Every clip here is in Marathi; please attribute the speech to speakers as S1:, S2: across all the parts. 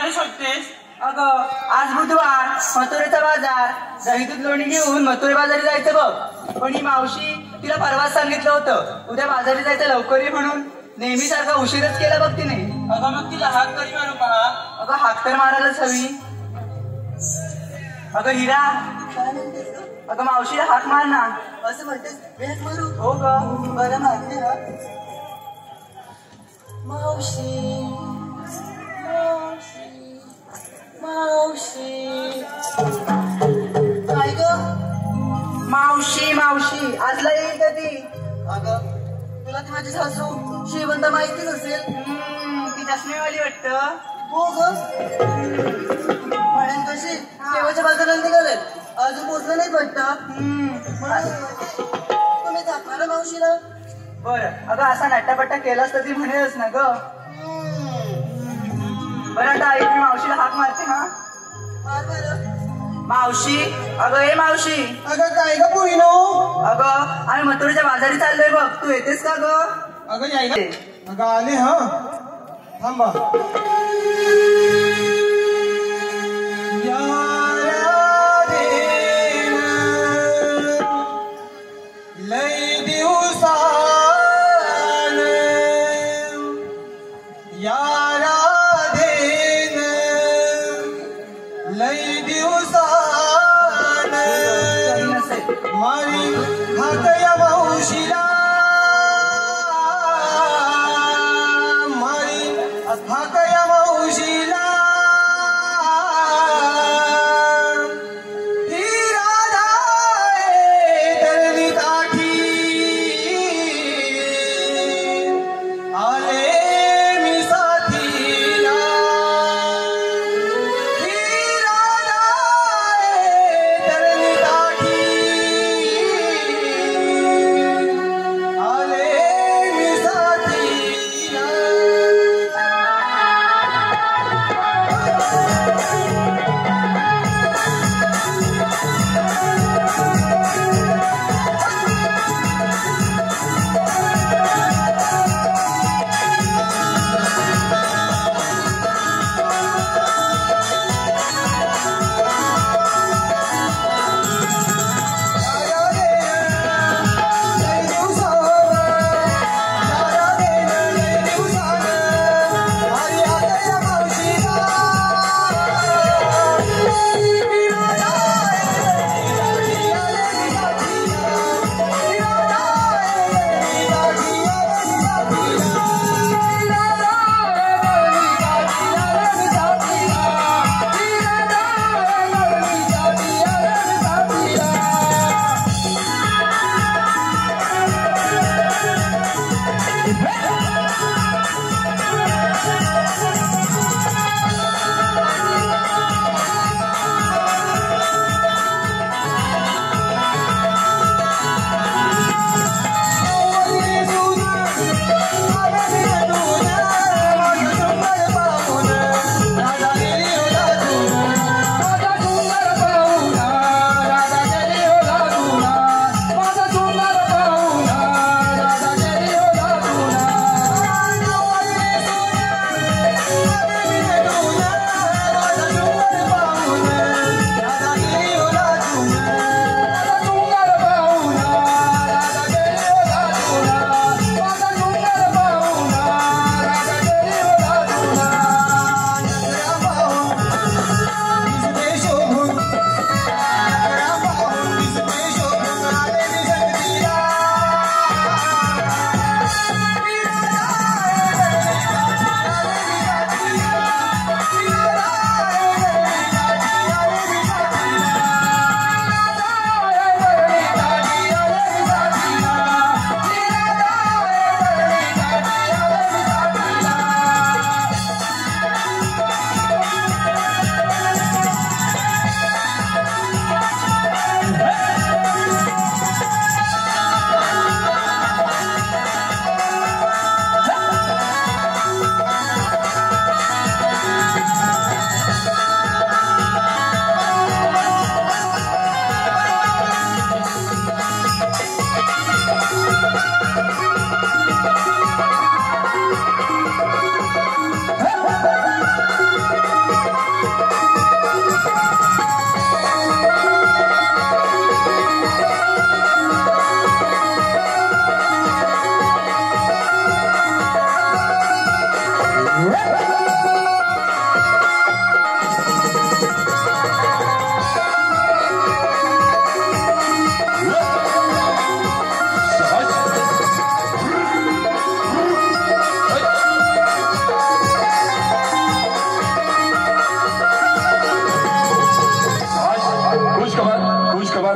S1: काय शोधतेस?
S2: अगं आज बुधवार, मथुरेचा बाजार. दही दूध लोणी घेऊन मथुरे बाजारी जायचं बघ. पण ही मावशी तिला परवाच सांगितलं होतं उद्या बाजारी जायचं लवकर ये म्हणून. नेहमी सारखा उशीरच केला बघ तिने.
S1: अगं मग तिला हात कधी मारू पहा.
S2: अगं हाक तर मारायलाच हवी. अगं हिरा, अगं मावशीला हाक मार ना.
S3: असं म्हणतेस मी हाक मारू?
S2: हो ग.
S3: बरं मारते हा. मावशी मावशी मावशी. काय ग?
S2: मावशी मावशी आजला येईल कधी?
S3: अगं तुला ती माझी सासू श्रीमंत माहितीच असेल.
S2: ती चष्मेवाली वाटतं.
S3: हो ग. म्हणेन कशी केव्हाच्या बाजारात निघाले अजून पोचलं नाही वाटतं. तुम्ही दाखवा मावशीला.
S2: बरं अगं असा नट्टापट्टा केलास तर ती म्हणेलच ना ग. बरं आता आई मी मावशीला हाक मारते. हा
S3: मार बरं.
S2: मावशी. अगं ए मावशी.
S3: अगं काय ग पोरीनो?
S2: अगं आम्ही मथुरेच्या बाजारी चाललोय बघ. तू येतेस का ग?
S3: अगं यायला. अगं आले. हा थांबा. लय दिवसान यारा देन लय दिवसान मारी हात या मावशीला मारी हात या मावशीला.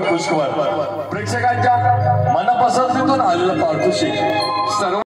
S4: पुष्कळ प्रेक्षकांच्या मनपसंतीतून आलेलं पार्थुशी सर्व